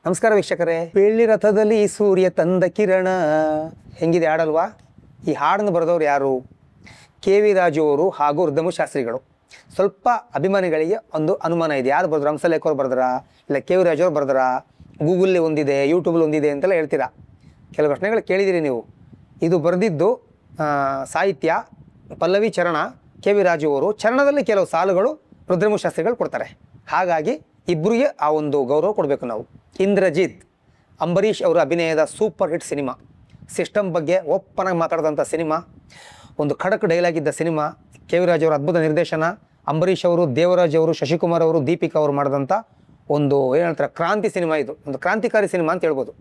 ನಮಸ್ಕಾರ ವೀಕ್ಷಕರೇ. ಬೆಳ್ಳಿ ರಥದಲ್ಲಿ ಸೂರ್ಯ ತಂದ ಕಿರಣ ಹೆಂಗಿದೆ ಹಾಡಲ್ವಾ? ಈ ಹಾಡನ್ನು ಬರೆದವರು ಯಾರು? ಕೆ.ವಿ. ರಾಜು ಅವರು ಹಾಗೂ ರುದ್ರಮ ಶಾಸ್ತ್ರಿಗಳು. ಸ್ವಲ್ಪ ಅಭಿಮಾನಿಗಳಿಗೆ ಒಂದು ಅನುಮಾನ ಇದೆ, ಯಾರು ಬರೆದ್ರು? ಹಂಸಲೇಖ ಅವರು ಬರೆದ್ರಾ, ಇಲ್ಲ ಕೆ.ವಿ. ರಾಜು ಅವರು ಬರೆದ್ರಾ, ಗೂಗಲ್ಲಿ ಒಂದಿದೆ, ಯೂಟ್ಯೂಬಲ್ಲಿ ಒಂದಿದೆ ಅಂತೆಲ್ಲ ಹೇಳ್ತೀರಾ. ಕೆಲವು ಪ್ರಶ್ನೆಗಳು ಕೇಳಿದ್ದೀರಿ ನೀವು. ಇದು ಬರೆದಿದ್ದು ಸಾಹಿತ್ಯ ಪಲ್ಲವಿ ಚರಣ ಕೆ.ವಿ. ರಾಜು ಅವರು, ಚರಣದಲ್ಲಿ ಕೆಲವು ಸಾಲುಗಳು ರುದ್ರಮ ಶಾಸ್ತ್ರಿಗಳು ಕೊಡ್ತಾರೆ. ಹಾಗಾಗಿ ಇಬ್ಬರಿಗೆ ಆ ಒಂದು ಗೌರವ ಕೊಡಬೇಕು ನಾವು. ಇಂದ್ರಜಿತ್, ಅಂಬರೀಷ್ ಅವರ ಅಭಿನಯದ ಸೂಪರ್ ಹಿಟ್ ಸಿನಿಮಾ. ಸಿಸ್ಟಮ್ ಬಗ್ಗೆ ಓಪನಾಗಿ ಮಾತಾಡಿದಂಥ ಸಿನಿಮಾ, ಒಂದು ಖಡಕ್ ಡೈಲಾಗ್ ಇದ್ದ ಸಿನಿಮಾ. ಕೆ.ವಿ. ರಾಜು ಅವರ ಅದ್ಭುತ ನಿರ್ದೇಶನ, ಅಂಬರೀಷ್ ಅವರು, ದೇವರಾಜ್ ಅವರು, ಶಶಿಕುಮಾರ್ ಅವರು, ದೀಪಿಕಾ ಅವರು ಮಾಡಿದಂಥ ಒಂದು ಏನು ಹೇಳ್ತಾರೆ ಕ್ರಾಂತಿ ಸಿನಿಮಾ. ಇದು ಒಂದು ಕ್ರಾಂತಿಕಾರಿ ಸಿನಿಮಾ ಅಂತ ಹೇಳ್ಬೋದು.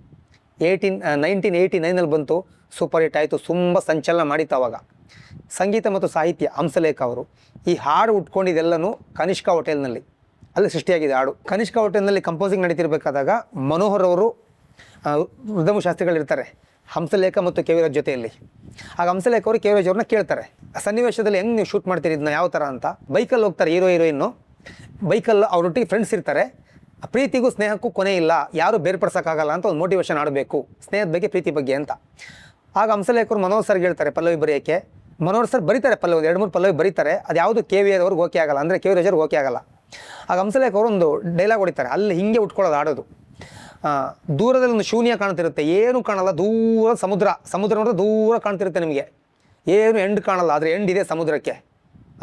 1989ನಲ್ಲಿ ಬಂತು, ಸೂಪರ್ ಹಿಟ್ ಆಯಿತು, ತುಂಬ ಸಂಚಲನ ಮಾಡಿತ್ತು ಅವಾಗ. ಸಂಗೀತ ಮತ್ತು ಸಾಹಿತ್ಯ ಹಂಸಲೇಖ ಅವರು. ಈ ಹಾಡು ಉಟ್ಕೊಂಡಿದ್ದೆಲ್ಲನೂ ಕನಿಷ್ಕಾ ಹೋಟೆಲ್ನಲ್ಲಿ, ಅಲ್ಲಿ ಸೃಷ್ಟಿಯಾಗಿದೆ ಹಾಡು. ಕನಿಷ್ಕಾ ಹೋಟೆಲ್ನಲ್ಲಿ ಕಂಪೋಸಿಂಗ್ ನಡೀತಿರ್ಬೇಕಾದಾಗ ಮನೋಹರ್ ಅವರು, ರುದ್ರಮ ಶಾಸ್ತ್ರಿಗಳಿರ್ತಾರೆ ಹಂಸಲೇಖ ಮತ್ತು ಕೆ.ವಿ. ರಾಜ್ ಜೊತೆಯಲ್ಲಿ. ಆಗ ಹಂಸಲೇಖ ಅವರು ಕೆ.ವಿ. ರಾಜ್ ಅವ್ರನ್ನ ಕೇಳ್ತಾರೆ, ಸನ್ನಿವೇಶದಲ್ಲಿ ಹೆಂಗೆ ನೀವು ಶೂಟ್ ಮಾಡ್ತೀರಿ ಇದನ್ನ, ಯಾವ ಥರ ಅಂತ. ಬೈಕಲ್ಲಿ ಹೋಗ್ತಾರೆ ಹೀರೋಯಿನ್ನು, ಬೈಕಲ್ಲಿ ಅವರೊಟ್ಟಿಗೆ ಫ್ರೆಂಡ್ಸ್ ಇರ್ತಾರೆ. ಪ್ರೀತಿಗೂ ಸ್ನೇಹಕ್ಕೂ ಕೊನೆ ಇಲ್ಲ, ಯಾರು ಬೇರ್ಪಡಿಸೋಕ್ಕಾಗಲ್ಲ ಅಂತ ಒಂದು ಮೋಟಿವೇಶನ್ ಆಡಬೇಕು, ಸ್ನೇಹದ ಬಗ್ಗೆ ಪ್ರೀತಿ ಬಗ್ಗೆ ಅಂತ. ಆಗ ಹಂಸಲೇಖ ಅವರು ಮನೋಹರ್ ಸರ್ಗೆ ಹೇಳ್ತಾರೆ ಪಲ್ಲವಿ ಬರೆಯೋಕ್ಕೆ. ಮನೋಹರ್ ಸರ್ ಬರೀತಾರೆ ಪಲ್ಲವಿ, 2-3 ಪಲ್ಲವಿ ಬರೀತಾರೆ. ಅದು ಯಾವುದು ಕೆ.ವಿ. ಅವ್ರಿಗೆ ಓಕೆ ಆಗಲ್ಲ, ಅಂದರೆ ಕೆ.ವಿ. ರಾಜ್ ಅವ್ರಿಗೆ ಓಕೆ ಆಗಲ್ಲ. ಆಗ ಹಂಸಲೇಖ ಅವರು ಒಂದು ಡೈಲಾಗ್ ಹೊಡಿತಾರೆ, ಅಲ್ಲಿ ಹಿಂಗೆ ಉಟ್ಕೊಳ್ಳೋದು ಆಡೋದು. ದೂರದಲ್ಲಿ ಒಂದು ಶೂನ್ಯ ಕಾಣ್ತಿರುತ್ತೆ, ಏನು ಕಾಣಲ್ಲ, ದೂರ ಸಮುದ್ರ ನೋಡಿದ್ರೆ ದೂರ ಕಾಣ್ತಿರುತ್ತೆ ನಿಮಗೆ, ಏನು ಎಂಡ್ ಕಾಣಲ್ಲ, ಆದರೆ ಎಂಡ್ ಇದೆ ಸಮುದ್ರಕ್ಕೆ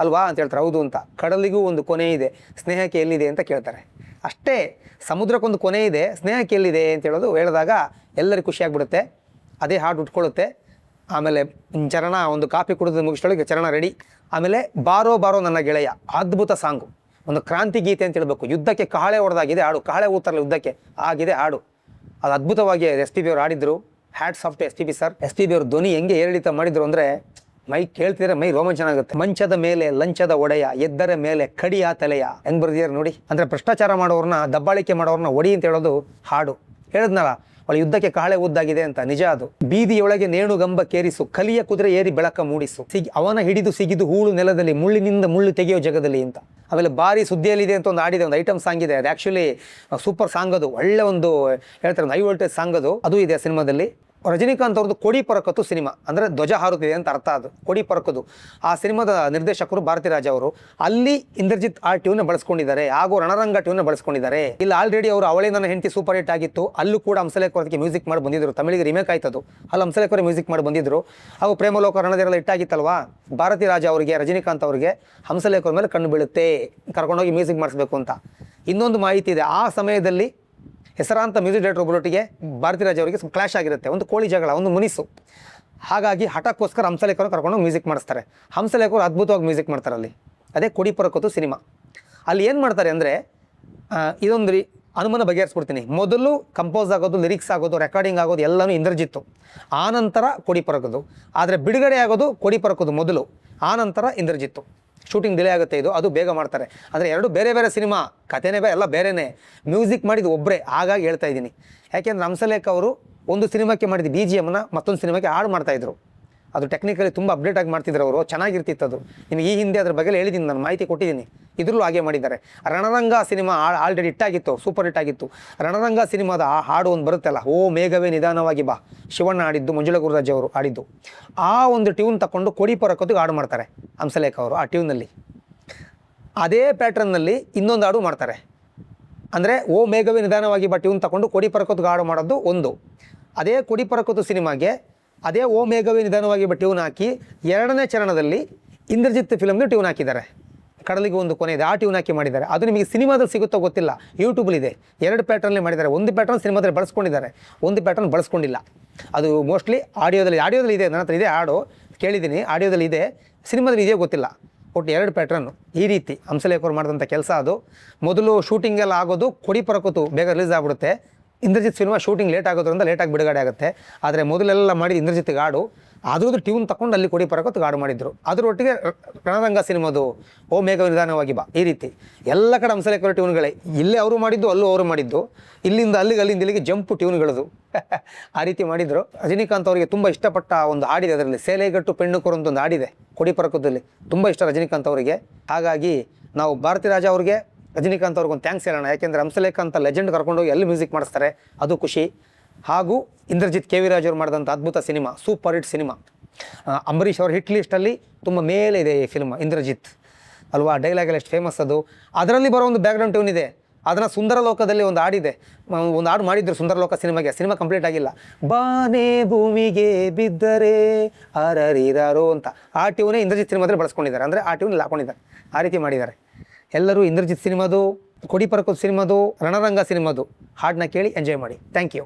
ಅಲ್ವಾ ಅಂತ ಹೇಳ್ತಾರೆ. ಹೌದು ಅಂತ. ಕಡಲಿಗೂ ಒಂದು ಕೊನೆ ಇದೆ, ಸ್ನೇಹಕ್ಕೆ ಎಲ್ಲಿದೆ ಅಂತ ಕೇಳ್ತಾರೆ. ಅಷ್ಟೇ, ಸಮುದ್ರಕ್ಕೊಂದು ಕೊನೆ ಇದೆ, ಸ್ನೇಹಕ್ಕೆ ಎಲ್ಲಿದೆ ಅಂತ ಹೇಳೋದು ಹೇಳಿದಾಗ ಎಲ್ಲರಿಗೂ ಖುಷಿಯಾಗ್ಬಿಡುತ್ತೆ. ಅದೇ ಹಾಡು ಉಟ್ಕೊಳ್ಳುತ್ತೆ. ಆಮೇಲೆ ಚರಣ ಒಂದು ಕಾಫಿ ಕುಡಿದು ಮುಗಿಸ್ಟೊಳಗೆ ಚರಣ ರೆಡಿ. ಆಮೇಲೆ ಬಾರೋ ಬಾರೋ ನನ್ನ ಗೆಳೆಯ, ಅದ್ಭುತ ಸಾಂಗು, ಒಂದು ಕ್ರಾಂತಿ ಗೀತೆ ಅಂತ ಹೇಳ್ಬೇಕು. ಯುದ್ಧಕ್ಕೆ ಕಹಳೆ ಹೊಡೆದಾಗಿದೆ ಹಾಡು, ಕಹಳೆ ಊತಾರಲ್ಲ ಯುದ್ಧಕ್ಕೆ, ಆಗಿದೆ ಹಾಡು. ಅದು ಅದ್ಭುತವಾಗಿ ಎಸ್.ಪಿ.ಬಿ. ಅವರು ಹಾಡಿದ್ರು. Hats off to SPB. Sir. SPB. ಅವರು ಧ್ವನಿ ಹೆಂಗೆ ಏರಿಳಿತ ಮಾಡಿದ್ರು ಅಂದರೆ ಮೈ ಕೇಳ್ತಿದ್ರೆ ಮೈ ರೋಮಾಂಚನ ಆಗುತ್ತೆ. ಮಂಚದ ಮೇಲೆ ಲಂಚದ ಒಡೆಯ, ಎದ್ದರ ಮೇಲೆ ಕಡಿಯ ತಲೆಯ, ಹೆಂಗೆ ಬರ್ದಿದ್ದಾರೆ ನೋಡಿ. ಅಂದರೆ ಭ್ರಷ್ಟಾಚಾರ ಮಾಡೋರನ್ನ, ದಬ್ಬಾಳಿಕೆ ಮಾಡೋರನ್ನ ಒಡಿ ಅಂತ ಹೇಳೋದು ಹಾಡು. ಹೇಳಿದ್ನಲ್ಲ ಅವಳು ಯುದ್ಧಕ್ಕೆ ಕಹಳೆ ಉದ್ದಾಗಿದೆ ಅಂತ, ನಿಜ ಅದು. ಬೀದಿಯೊಳಗೆ ನೇಣುಗಂಬ ಕೇರಿಸು, ಕಲಿಯ ಕುದುರೆ ಏರಿ ಬೆಳಕ ಮೂಡಿಸು, ಅವನ ಹಿಡಿದು ಸಿಗಿದು ಹೂಳು ನೆಲದಲ್ಲಿ, ಮುಳ್ಳಿನಿಂದ ಮುಳ್ಳು ತೆಗೆಯೋ ಜಗದಲ್ಲಿ ಅಂತ. ಆಮೇಲೆ ಬಾರಿ ಸುದ್ದಿಯಲ್ಲಿದೆ ಅಂತ ಒಂದು ಆಡಿದೆ, ಒಂದು ಐಟಮ್ ಸಾಂಗ್ ಇದೆ. ಅದು ಆ್ಯಕ್ಚುಲಿ ಸೂಪರ್ ಸಾಂಗ್, ಅದು ಒಳ್ಳೆ ಒಂದು ಹೇಳ್ತಾರೆ ಒಂದು ಹೈ ವೋಲ್ಟೇಜ್ ಸಾಂಗ್ ಅದು ಇದೆ ಸಿನಿಮಾದಲ್ಲಿ. ರಜನಿಕಾಂತ್ ಅವ್ರದ್ದು ಕೊಡಿ ಪರಕತ್ತು ಸಿನಿಮಾ, ಅಂದರೆ ಧ್ವಜ ಹಾರುತ್ತಿದೆ ಅಂತ ಅರ್ಥ. ಅದು ಕೊಡಿ ಪರಕದು. ಆ ಸಿನಿಮಾದ ನಿರ್ದೇಶಕರು ಭಾರತಿ ರಾಜ ಅವರು. ಅಲ್ಲಿ ಇಂದ್ರಜಿತ್ ಆ ಟ್ಯೂನ್ನ ಬಳಸ್ಕೊಂಡಿದ್ದಾರೆ, ಹಾಗೂ ರಣರಂಗ ಟ್ಯೂನ್ನ ಬಳಸ್ಕೊಂಡಿದ್ದಾರೆ. ಇಲ್ಲಿ ಆಲ್ರೆಡಿ ಅವರು ಅವಳೇ ನನ್ನ ಹೆಂಡತಿ ಸೂಪರ್ ಹಿಟ್ ಆಗಿತ್ತು, ಅಲ್ಲೂ ಕೂಡ ಹಂಸಲೇಖ ಅದಕ್ಕೆ ಮ್ಯೂಸಿಕ್ ಮಾಡಿ ಬಂದಿದ್ರು. ತಮಿಳಿಗೆ ರಿಮೇಕ್ ಆಯ್ತದು, ಅಲ್ಲಿ ಹಂಸಲೇಖ ಅವರೇ ಮ್ಯೂಸಿಕ್ ಮಾಡಿ ಬಂದಿದ್ರು. ಹಾಗೂ ಪ್ರೇಮಲೋಕ ರಣದಿರೆಲ್ಲ ಹಿಟ್ಟಾಗಿತ್ತಲ್ವಾ. ಭಾರತಿ ರಾಜ ಅವರಿಗೆ, ರಜನಿಕಾಂತ್ ಅವರಿಗೆ ಹಂಸಲೇಖ ಅವ್ರ ಮೇಲೆ ಕಣ್ಣು ಬೀಳುತ್ತೆ, ಕರ್ಕೊಂಡೋಗಿ ಮ್ಯೂಸಿಕ್ ಮಾಡಿಸ್ಬೇಕು ಅಂತ. ಇನ್ನೊಂದು ಮಾಹಿತಿ ಇದೆ, ಆ ಸಮಯದಲ್ಲಿ ಹೆಸರಾಂತ ಮ್ಯೂಸಿಕ್ ಡೈರೆಕ್ಟರ್ ಒಬ್ಬರೊಟ್ಟಿಗೆ ಭಾರತಿ ರಾಜ್ ಅವರಿಗೆ ಕ್ಲಾಶ್ ಆಗಿರುತ್ತೆ, ಒಂದು ಕೋಳಿ ಜಗಳ, ಒಂದು ಮುನಿಸು. ಹಾಗಾಗಿ ಹಠಕ್ಕೋಸ್ಕರ ಹಂಸಲೇಖರು ಕರ್ಕೊಂಡು ಮ್ಯೂಸಿಕ್ ಮಾಡಿಸ್ತಾರೆ. ಹಂಸಲೇಖರು ಅದ್ಭುತವಾಗಿ ಮ್ಯೂಸಿಕ್ ಮಾಡ್ತಾರೆ ಅಲ್ಲಿ. ಅದೇ ಕೊಡಿ ಪರಕತ್ತು ಸಿನಿಮಾ. ಅಲ್ಲಿ ಏನು ಮಾಡ್ತಾರೆ ಅಂದರೆ, ಇದೊಂದು ಅನುಮಾನ ಬಗೆಹರಿಸ್ಬಿಡ್ತೀನಿ. ಮೊದಲು ಕಂಪೋಸ್ ಆಗೋದು, ಲಿರಿಕ್ಸ್ ಆಗೋದು, ರೆಕಾರ್ಡಿಂಗ್ ಆಗೋದು ಎಲ್ಲನೂ ಇಂದ್ರಜಿತ್ತು, ಆನಂತರ ಕೊಡಿ ಪರಕದು. ಆದರೆ ಬಿಡುಗಡೆ ಆಗೋದು ಕೊಡಿ ಪರಕದು ಮೊದಲು, ಆನಂತರ ಇಂದ್ರಜಿತ್ತು. ಶೂಟಿಂಗ್ ಡಿಲೇ ಆಗುತ್ತೆ ಇದು, ಅದು ಬೇಗ ಮಾಡ್ತಾರೆ. ಅಂದರೆ ಎರಡು ಬೇರೆ ಬೇರೆ ಸಿನಿಮಾ, ಕಥೆನೇ ಎಲ್ಲ ಬೇರೆಯೇ, ಮ್ಯೂಸಿಕ್ ಮಾಡಿದ್ದು ಒಬ್ಬರೇ. ಹಾಗಾಗಿ ಹೇಳ್ತಾ ಇದ್ದೀನಿ. ಯಾಕೆಂದರೆ ಹಂಸಲೇಖ ಅವರು ಒಂದು ಸಿನಿಮಾಕ್ಕೆ ಮಾಡಿದ BGMನ ಮತ್ತೊಂದು ಸಿನಿಮಾಕ್ಕೆ ಹಾಡು ಮಾಡ್ತಾಯಿದ್ರು. ಅದು ಟೆಕ್ನಿಕಲಿ ತುಂಬ ಅಪ್ಡೇಟ್ ಆಗಿ ಮಾಡ್ತಿದ್ರು ಅವರು, ಚೆನ್ನಾಗಿರ್ತಿತ್ತು ಅದು. ನಿಮಗೆ ಈ ಹಿಂದೆ ಅದ್ರ ಬಗ್ಗೆ ಹೇಳಿದ್ದೀನಿ, ನಾನು ಮಾಹಿತಿ ಕೊಟ್ಟಿದ್ದೀನಿ. ಇದ್ರಲ್ಲೂ ಹಾಗೆ ಮಾಡಿದ್ದಾರೆ. ರಣರಂಗ ಸಿನಿಮಾ ಆಲ್ರೆಡಿ ಹಿಟ್ಟಾಗಿತ್ತು, ಸೂಪರ್ ಹಿಟ್ ಆಗಿತ್ತು. ರಣರಂಗ ಸಿನಿಮಾದ ಆ ಹಾಡು ಒಂದು ಬರುತ್ತಲ್ಲ, ಓ ಮೇಘವೇ ನಿಧಾನವಾಗಿ ಬಾ, ಶಿವಣ್ಣ ಆಡಿದ್ದು, ಮಂಜುಳಾ ಗುರುರಾಜ್ ಅವರು ಆಡಿದ್ದು. ಆ ಒಂದು ಟ್ಯೂನ್ ತಗೊಂಡು ಕೊಡಿ ಪರಕತ್ತಿಗೆ ಹಾಡು ಮಾಡ್ತಾರೆ ಹಂಸಲೇಖ ಅವರು. ಆ ಟ್ಯೂನಲ್ಲಿ ಅದೇ ಪ್ಯಾಟ್ರನ್ನಲ್ಲಿ ಇನ್ನೊಂದು ಹಾಡು ಮಾಡ್ತಾರೆ. ಅಂದರೆ ಓ ಮೇಘವೇ ನಿಧಾನವಾಗಿ ಬಾ ಟ್ಯೂನ್ ತಗೊಂಡು ಕೊಡಿ ಪರಕತ್ತಿಗೆ ಹಾಡು ಮಾಡೋದು ಒಂದು. ಅದೇ ಕೊಡಿ ಪರಕತ್ತು ಸಿನಿಮಾಗೆ ಅದೇ ಓ ಮೇಘವೇ ನಿಧಾನವಾಗಿ ಬಾ ಟ್ಯೂನ್ ಹಾಕಿ, ಎರಡನೇ ಚರಣದಲ್ಲಿ ಇಂದ್ರಜಿತ್ ಫಿಲಮ್ದು ಟ್ಯೂನ್ ಹಾಕಿದ್ದಾರೆ. ಕಡಲಿಗೆ ಒಂದು ಕೊನೆ ಇದೆ, ಆ ಟ್ಯೂನ್ ಹಾಕಿ ಮಾಡಿದ್ದಾರೆ. ಅದು ನಿಮಗೆ ಸಿನಿಮಾದಲ್ಲಿ ಸಿಗುತ್ತೋ ಗೊತ್ತಿಲ್ಲ, ಯೂಟ್ಯೂಬಲ್ಲಿದೆ. 2 ಪ್ಯಾಟ್ರನ್ನೇ ಮಾಡಿದ್ದಾರೆ. ಒಂದು ಪ್ಯಾಟ್ರನ್ ಸಿನಿಮಾದಲ್ಲಿ ಬಳಸ್ಕೊಂಡಿದ್ದಾರೆ, ಒಂದು ಪ್ಯಾಟ್ರನ್ ಬಳಸ್ಕೊಂಡಿಲ್ಲ. ಅದು ಮೋಸ್ಟ್ಲಿ ಆಡಿಯೋದಲ್ಲಿ ಇದೆ, ನನ್ನ ಹತ್ರ ಇದೆ ಹಾಡು, ಕೇಳಿದ್ದೀನಿ, ಆಡಿಯೋದಲ್ಲಿ ಇದೆ. ಸಿನಿಮಾದಲ್ಲಿ ಇದೆಯೋ ಗೊತ್ತಿಲ್ಲ. ಒಟ್ಟು 2 ಪ್ಯಾಟ್ರನ್ನು ಈ ರೀತಿ ಹಂಸಲೇಖ ಅವರು ಮಾಡಿದಂಥ ಕೆಲಸ ಅದು. ಮೊದಲು ಶೂಟಿಂಗೆಲ್ಲ ಆಗೋದು ಕೊಡಿ ಪರಕತ್ತು ಬೇಗ ರಿಲೀಸ್ ಆಗಿಬಿಡುತ್ತೆ. ಇಂದ್ರಜಿತ್ ಸಿನಿಮಾ ಶೂಟಿಂಗ್ ಲೇಟ್ ಆಗೋದ್ರಿಂದ ಲೇಟಾಗಿ ಬಿಡುಗಡೆ ಆಗುತ್ತೆ. ಆದರೆ ಮೊದಲೆಲ್ಲ ಮಾಡಿ ಇಂದ್ರಜಿತ್ಗೆ ಹಾಡು, ಅದ್ರದ್ದು ಟ್ಯೂನ್ ತಗೊಂಡು ಅಲ್ಲಿ ಕೊಡಿ ಪರಕತ್ತಿಗೆ ಹಾಡು ಮಾಡಿದ್ರು. ಅದರೊಟ್ಟಿಗೆ ರಣರಂಗ ಸಿನಿಮಾದು ಓ ಮೇಘ ನಿಧಾನವಾಗಿ ಬಾ, ಈ ರೀತಿ ಎಲ್ಲ ಕಡೆ ಹಂಸಲೇಖ ಟ್ಯೂನ್ಗಳೇ. ಇಲ್ಲೇ ಅವರು ಮಾಡಿದ್ದು, ಅಲ್ಲೂ ಅವರು ಮಾಡಿದ್ದು, ಇಲ್ಲಿಂದ ಇಲ್ಲಿಗೆ ಜಂಪು ಟ್ಯೂನ್ಗಳದು. ಆ ರೀತಿ ಮಾಡಿದರು. ರಜನಿಕಾಂತ್ ಅವರಿಗೆ ತುಂಬ ಇಷ್ಟಪಟ್ಟ ಒಂದು ಹಾಡಿದೆ ಅದರಲ್ಲಿ, ಸೇಲೆಗಟ್ಟು ಪೆಣ್ಣುಕೊರು ಅಂತ ಒಂದು ಹಾಡಿದೆ ಕೊಡಿ ಪರಕದಲ್ಲಿ. ತುಂಬ ಇಷ್ಟ ರಜನಿಕಾಂತ್ ಅವರಿಗೆ. ಹಾಗಾಗಿ ನಾವು ಭಾರತಿ ರಾಜ ಅವ್ರಿಗೆ ರಜನಿಕಾಂತ್ ಅವ್ರಿಗೊಂದು ಥ್ಯಾಂಕ್ಸ್ ಹೇಳೋಣ, ಯಾಕೆಂದರೆ ಹಂಸಲೇಖ ಅಂತ ಲೆಜೆಂಡ್ ಕರ್ಕೊಂಡೋಗಿ ಎಲ್ಲಿ ಮ್ಯೂಸಿಕ್ ಮಾಡಿಸ್ತಾರೆ, ಅದು ಖುಷಿ. ಹಾಗೂ ಇಂದ್ರಜಿತ್ ಕೆ ವಿ ರಾಜ್ ಅವರು ಮಾಡಿದಂಥ ಅದ್ಭುತ cinema, super hit cinema. Ambareesh ಅವ್ರ ಹಿಟ್ ಲಿಸ್ಟಲ್ಲಿ ತುಂಬ ಮೇಲೆ ಇದೆ ಈ ಫಿಲ್ಮ್ ಇಂದ್ರಜಿತ್ ಅಲ್ವಾ. ಡೈಲಾಗ್ ಎಲ್ಲ ಎಷ್ಟು ಫೇಮಸ್ ಅದು. ಅದರಲ್ಲಿ ಬರೋ ಒಂದು ಬ್ಯಾಕ್ಗ್ರೌಂಡ್ ಟ್ಯೂನ್ ಇದೆ, ಅದನ್ನು ಸುಂದರ ಲೋಕದಲ್ಲಿ ಒಂದು ಹಾಡಿದೆ, ಒಂದು ಹಾಡು ಮಾಡಿದ್ರು ಸುಂದರ ಲೋಕ ಸಿನಿಮಾಗೆ. ಸಿನಿಮಾ ಕಂಪ್ಲೀಟ್ ಆಗಿಲ್ಲ. ಬಾನೇ ಭೂಮಿಗೆ ಬಿದ್ದರೆ ಅರರಿರಾರೋ ಅಂತ ಆ ಟ್ಯೂನೇ ಇಂದ್ರಜಿತ್ ಸಿನಿಮಾದಲ್ಲಿ ಬಳಸ್ಕೊಂಡಿದ್ದಾರೆ, ಅಂದರೆ ಆ ಟ್ಯೂನಲ್ಲಿ ಹಾಕೊಂಡಿದ್ದಾರೆ, ಆ ರೀತಿ ಮಾಡಿದ್ದಾರೆ. ಎಲ್ಲರೂ ಇಂದ್ರಜಿತ್ ಸಿನಿಮಾದು, ಕೊಡಿ ಪರಕುದ್ ಸಿನಿಮಾದು, ರಣರಂಗ ಸಿನಿಮಾದು ಹಾಡನ್ನ ಕೇಳಿ ಎಂಜಾಯ್ ಮಾಡಿ. Thank you.